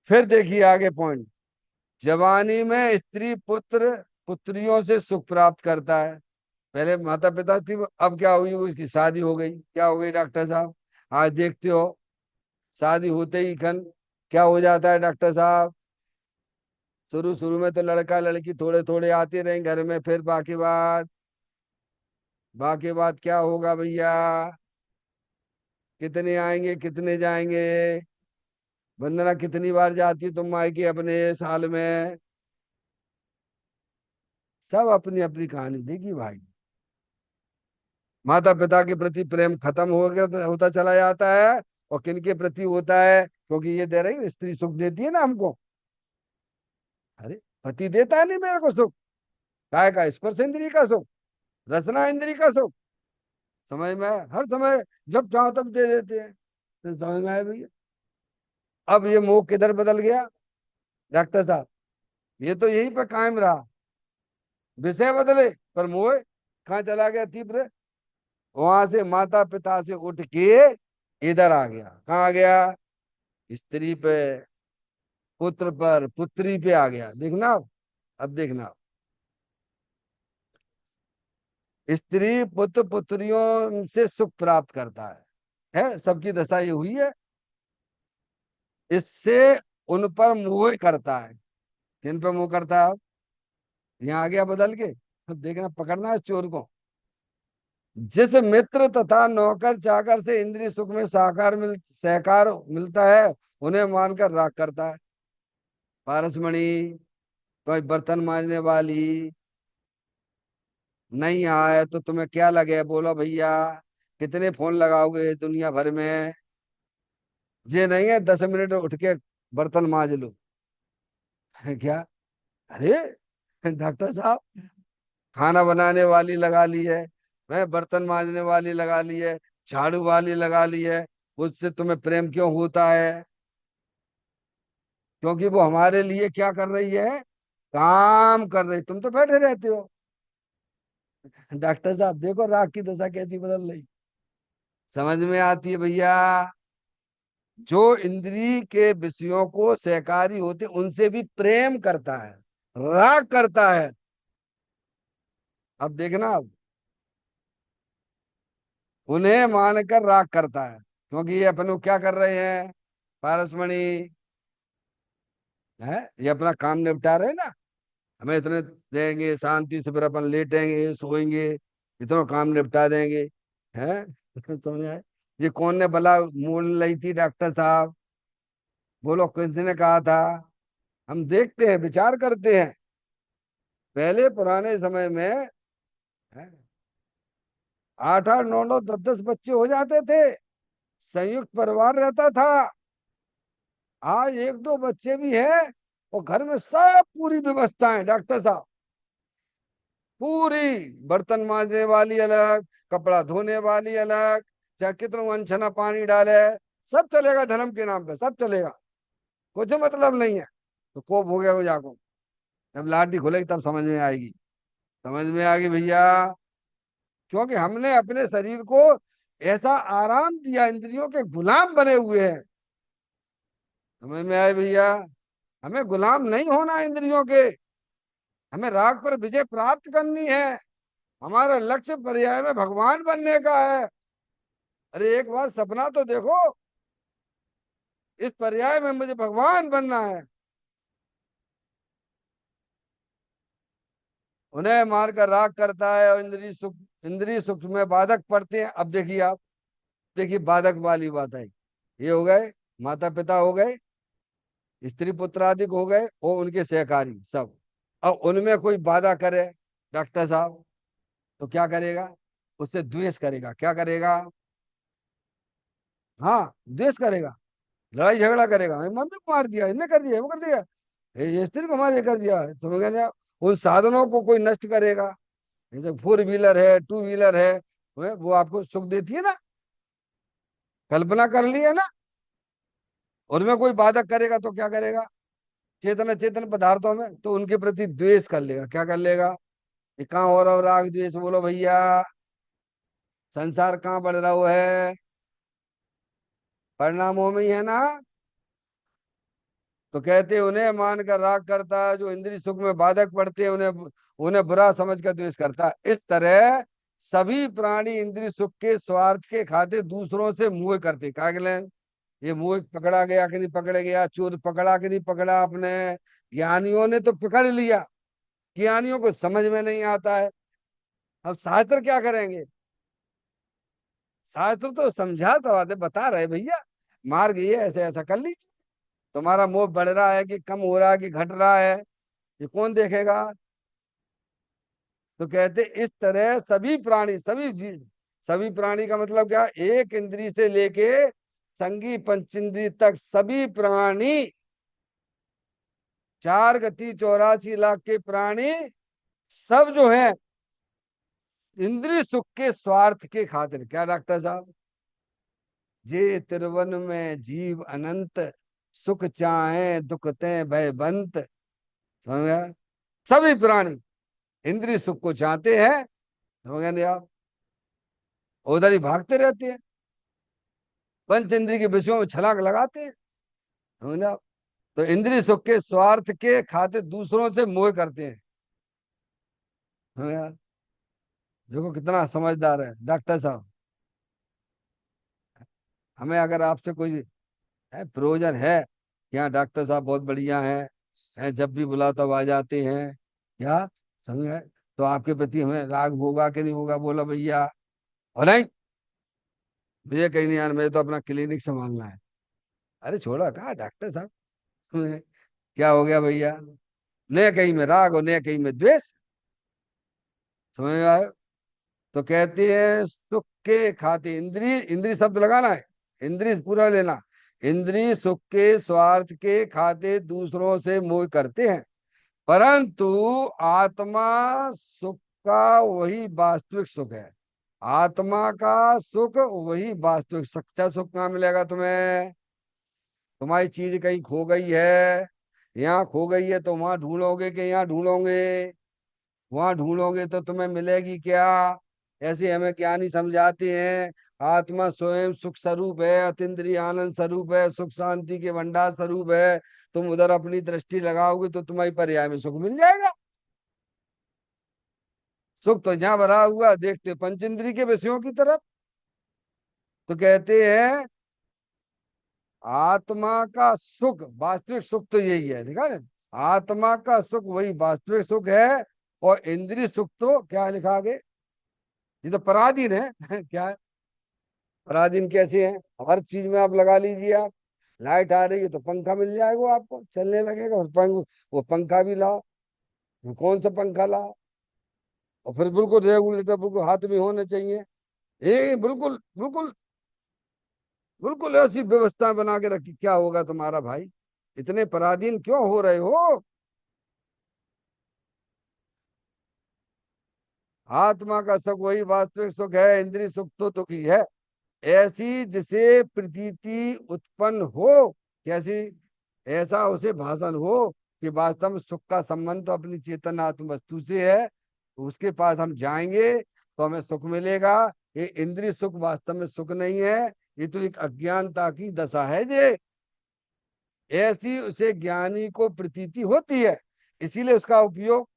फिर देखिए आगे पॉइंट। जवानी में स्त्री पुत्र पुत्रियों से सुख प्राप्त करता है। पहले माता पिता थी, अब क्या हुई, उसकी शादी हो गई। क्या हो गई डॉक्टर साहब? आज देखते हो, शादी होते ही खन क्या हो जाता है डॉक्टर साहब? शुरू शुरू में तो लड़का लड़की थोड़े थोड़े आते रहे घर में, फिर बाकी बात क्या होगा भैया? कितने आएंगे, कितने जाएंगे? वंदना कितनी बार जाती है तुम मायके अपने साल में? सब अपनी अपनी कहानी देखी भाई। माता पिता के प्रति प्रेम खत्म हो गया, होता चला जाता है। और किन के प्रति होता है? क्योंकि ये दे रही स्त्री सुख देती है ना हमको। अरे, पति देता है नहीं मेरे को सुख? काय का स्पर्श इंद्री का सुख, रसना इंद्री का सुख, समझ में आया? हर समय जब चाहो तब दे देते हैं। तो समझ में आया भैया? अब ये मोह किधर बदल गया डॉक्टर साहब? ये तो यहीं पे कायम रहा, विषय बदले पर मोह कहाँ चला गया तीव्र? वहां से माता पिता से उठ के इधर आ गया, कहाँ आ गया? स्त्री पे, पुत्र पर, पुत्री पे आ गया। देखना अब देखना, स्त्री पुत्र पुत्रियों से सुख प्राप्त करता है सबकी दशा ये हुई है। इससे उन पर मोह करता है। किन पर मोह करता है? यहाँ आ गया बदल के, देखना, पकड़ना है चोर को। जिस मित्र तथा नौकर चाकर से इंद्रिय सुख में सहकार मिलता है, उन्हें मानकर राग करता है। पारसमणि, कोई बर्तन मांजने वाली नहीं आए तो तुम्हें क्या लगे, बोलो भैया? कितने फोन लगाओगे दुनिया भर में? ये नहीं है 10 मिनट उठ के बर्तन मांज लो, है क्या? अरे डॉक्टर साहब, खाना बनाने वाली लगा ली है, मैं बर्तन मांजने वाली लगा ली है, झाड़ू वाली लगा ली है, उससे तुम्हें प्रेम क्यों होता है? क्योंकि वो हमारे लिए क्या कर रही है? काम कर रही, तुम तो बैठे रहते हो। डॉक्टर साहब देखो राग की दशा कैसी बदल रही, समझ में आती है भैया? जो इंद्री के विषयों को सहकारी होते उनसे भी प्रेम करता है, राग करता है। अब देखना, अब उन्हें मानकर राग करता है, क्योंकि ये अपन को क्या कर रहे हैं? पारसमणि, है, ये अपना काम निपटा रहे हैं ना, हमें इतने देंगे, शांति से फिर अपन लेटेंगे सोएंगे, इतना काम निपटा देंगे, हैं? समझ आए? ये कौन ने भला मोल ली थी डॉक्टर साहब? बोलो, किसने कहा था? हम देखते हैं, विचार करते हैं। पहले पुराने समय में हैं? 8-8 9-9 10-10 बच्चे हो जाते थे, संयुक्त परिवार रहता था। आज एक दो बच्चे भी है और घर में सब पूरी व्यवस्था है डॉक्टर साहब, पूरी। बर्तन मांजने वाली अलग, कपड़ा धोने वाली अलग, चाहे कितना अनछना पानी डाले, सब चलेगा धर्म के नाम पे, सब चलेगा, कुछ मतलब नहीं है। तो कोप हो गया वो जाको, जब लाठी खुलेगी तब समझ में आएगी। समझ में आ गई भैया? क्योंकि हमने अपने शरीर को ऐसा आराम दिया, इंद्रियों के गुलाम बने हुए हैं। समझ में आए भैया? हमें गुलाम नहीं होना इंद्रियों के, हमें राग पर विजय प्राप्त करनी है। हमारा लक्ष्य पर्याय में भगवान बनने का है। अरे एक बार सपना तो देखो, इस पर्याय में मुझे भगवान बनना है। उन्हें मारकर राग करता है और इंद्रिय सुख में बाधक पड़ते हैं। अब देखिए आप, देखिए बाधक वाली बात है। ये हो गए माता पिता, हो गए स्त्री पुत्र आदि हो गए, और उनके सहकारी सब। अब उनमें कोई बाधा करे डॉक्टर साहब, तो क्या करेगा? उससे द्वेष करेगा। क्या करेगा? हाँ, द्वेष करेगा, लड़ाई झगड़ा करेगा। मम्मी को मार दिया, इन्हें कर दिया, वो कर दिया, ये स्त्री को हमारे कर दिया, समझ गए ना? उन साधनों को कोई नष्ट करेगा। जैसे 4 व्हीलर है, 2 व्हीलर है, वो आपको सुख देती है ना, कल्पना कर ली है ना? उनमें कोई बाधक करेगा तो क्या करेगा? चेतन अचेतन पदार्थों में तो उनके प्रति द्वेष कर लेगा। क्या कर लेगा? ये कहाँ हो रहा हो राग द्वेष, बोलो भैया? संसार कहाँ बढ़ रहा हुआ है? परिणामों में ही है ना? तो कहते उन्हें मानकर राग करता है जो इंद्रिय सुख में बाधक पड़ते हैं, उन्हें उन्हें बुरा समझकर द्वेष करता है। इस तरह सभी प्राणी इंद्रिय सुख के स्वार्थ के खातिर दूसरों से मुंह करते। क्या बोले? ये मुंह पकड़ा गया कि नहीं पकड़ा गया, चोर पकड़ा कि नहीं पकड़ा आपने? ज्ञानियों ने तो पकड़ लिया, ज्ञानियों को समझ में नहीं आता है। अब शास्त्र क्या करेंगे? शास्त्र तो समझा तो आते, बता रहे भैया मार्ग ये ऐसे ऐसा कर लीजिए। तुम्हारा मोह बढ़ रहा है कि कम हो रहा है कि घट रहा है, ये कौन देखेगा? तो कहते इस तरह सभी प्राणी, सभी जीव, सभी प्राणी का मतलब क्या? एक इंद्री से लेके संगी पंचेंद्री तक सभी प्राणी, 4 गति 84 लाख के प्राणी, सब जो है इंद्रिय सुख के स्वार्थ के खातिर। क्या डॉक्टर साहब? जे तिरवन में जीव अनंत, सुख चाहे दुख ते भय बंत। समझ गया? सभी प्राणी इंद्रिय सुख को चाहते हैं, समझ गए नहीं आप? उधर ही भागते रहते हैं, पंच इंद्रिय के विषयों में छलांग लगाते हैं, समझ गए आप? तो इंद्रिय सुख के स्वार्थ के खातिर दूसरों से मोह करते हैं। समझ गए आप? देखो कितना समझदार है डॉक्टर साहब। हमें अगर आपसे कोई प्रयोजन है, यहाँ डॉक्टर साहब बहुत बढ़िया हैं, जब भी बुलाओ तब आ जाते हैं, क्या समझ गए? तो आपके प्रति हमें राग होगा कि नहीं होगा, बोला भैया? और नहीं, मुझे कहीं नहीं यार, मुझे तो अपना क्लिनिक संभालना है। अरे छोड़ा कहा डॉक्टर साहब, क्या हो गया भैया? न कहीं में राग और न कहीं में द्वेष। समझ में आयो? तो कहते हैं सुख के खाते, इंद्रिय, इंद्रिय शब्द लगाना है, इंद्रिय पूरा लेना। इंद्रिय सुख के स्वार्थ के खाते दूसरों से मोह करते हैं, परंतु आत्मा सुख का वही वास्तविक सुख है। आत्मा का सुख वही वास्तविक, सच्चा सुख कहाँ मिलेगा तुम्हें? तुम्हारी चीज कहीं खो गई है, यहाँ खो गई है तो वहां ढूंढोगे कि यहाँ ढूंढोगे? वहां ढूंढोगे तो तुम्हें मिलेगी क्या? ऐसे हमें ज्ञानी समझाते हैं। आत्मा स्वयं सुख स्वरूप है, अतीन्द्रिय आनंद स्वरूप है, सुख शांति के भंडार स्वरूप है। तुम उधर अपनी दृष्टि लगाओगे तो तुम्हारी पर्याय में सुख मिल जाएगा। सुख तो जहां भरा हुआ देखते पंचेंद्रिय के विषयों की तरफ। तो कहते हैं आत्मा का सुख, वास्तविक सुख तो यही है, देखा ना? आत्मा का सुख वही वास्तविक सुख है, और इंद्रिय सुख तो क्या लिखा आगे? ये तो पराधीन है। क्या है? पराधीन कैसे है? हर चीज में आप लगा लीजिए, आप लाइट आ रही है तो पंखा मिल जाएगा आपको, चलने लगेगा। और वो पंखा भी लाओ, कौन सा पंखा लाओ? और फिर बिल्कुल रेगुलेटर बिल्कुल हाथ में होने चाहिए। ये बिल्कुल बिल्कुल बिल्कुल ऐसी व्यवस्था बना के रखी, क्या होगा तुम्हारा भाई? इतने पराधीन क्यों हो रहे हो? आत्मा का सुख वही वास्तविक सुख है, इंद्रिय सुख तो दुखी है। ऐसी जिसे प्रतीति उत्पन्न हो, कैसी? ऐसा उसे भाषण हो कि वास्तव में सुख का संबंध तो अपनी चेतन आत्म वस्तु से है। उसके पास हम जाएंगे तो हमें सुख मिलेगा। ये इंद्रिय सुख वास्तव में सुख नहीं है, ये तो एक अज्ञानता की दशा है ये। ऐसी उसे ज्ञानी को प्रतीति होती है, इसीलिए उसका उपयोग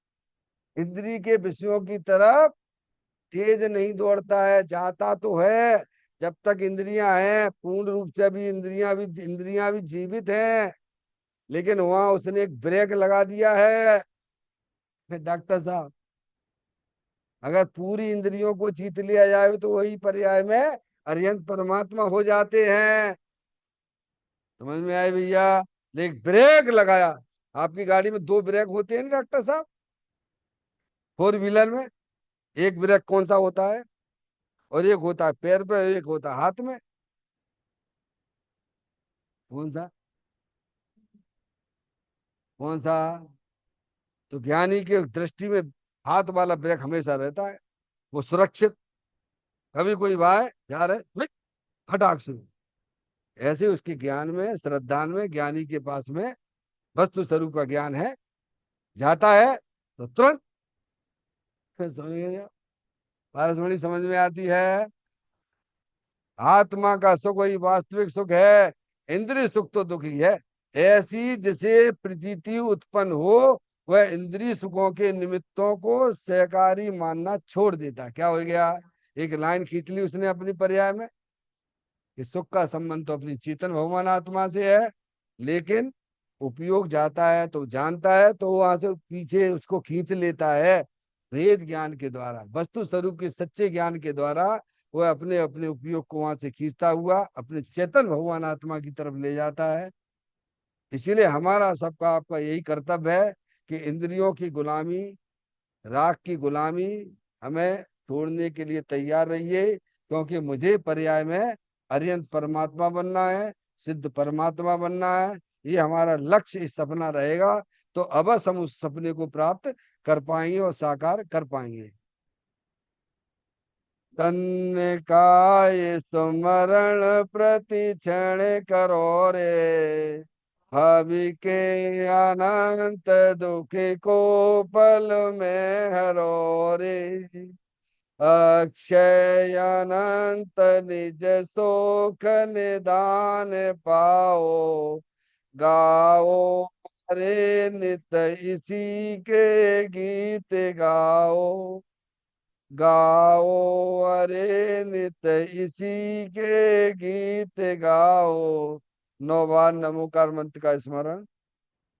इंद्रिय के विषयों की तरफ तेज नहीं दौड़ता है। जाता तो है, जब तक इंद्रियां हैं पूर्ण रूप से भी इंद्रियां भी जीवित हैं, लेकिन वहां उसने एक ब्रेक लगा दिया है डॉक्टर साहब। अगर पूरी इंद्रियों को जीत लिया जाए तो वही पर्याय में अरिहंत परमात्मा हो जाते हैं। समझ में आए भैया? लेकिन ब्रेक लगाया। आपकी गाड़ी में दो ब्रेक होते हैं ना डॉक्टर साहब, फोर व्हीलर में। एक ब्रेक कौन सा होता है? और एक होता है पैर पे, एक होता है हाथ में। कौन सा? कौन सा? तो ज्ञानी के दृष्टि में हाथ वाला ब्रेक हमेशा रहता है, वो सुरक्षित। कभी कोई भाई जा रहे हुई, फटाक से। ऐसे उसके ज्ञान में, श्रद्धान में, ज्ञानी के पास में वस्तु स्वरूप का ज्ञान है, जाता है तो तुरंत समझ गए? पारसमणि समझ में आती है। आत्मा का सुख वही वास्तविक सुख है, इंद्रिय सुख तो दुखी है। ऐसी जिसे प्रतीति उत्पन्न हो, वह इंद्रिय सुखों के निमित्तों को सहकारी मानना छोड़ देता। क्या हो गया? एक लाइन खींच ली उसने अपनी पर्याय में कि सुख का संबंध तो अपनी चेतन भगवान आत्मा से है, लेकिन उपयोग जाता है तो जानता है तो वहां से पीछे उसको खींच लेता है भेद ज्ञान के द्वारा, वस्तु स्वरूप के सच्चे ज्ञान के द्वारा। वह अपने अपने उपयोग को वहां से खींचता हुआ अपने चेतन भगवान आत्मा की तरफ ले जाता है। इसीलिए हमारा सबका आपका यही कर्तव्य है कि इंद्रियों की गुलामी, राग की गुलामी हमें छोड़ने के लिए तैयार रहिए, क्योंकि मुझे पर्याय में अरिहंत परमात्मा बनना है, सिद्ध परमात्मा बनना है। ये हमारा लक्ष्य, इस सपना रहेगा तो अवश्य हम उस सपने को प्राप्त कर पाएंगे और साकार कर पाएंगे। तन्ने काय सुमरण प्रति क्षण करो रे, भावी के अनंत दुख को पल में हरो रे। अक्षय अनंत निज सुख निदान पाओ, गाओ अरे नित इसी के गीत गाओ। गाओ अरे नित इसी के गीत गाओ। 9 बार नमोकार मंत्र का स्मरण।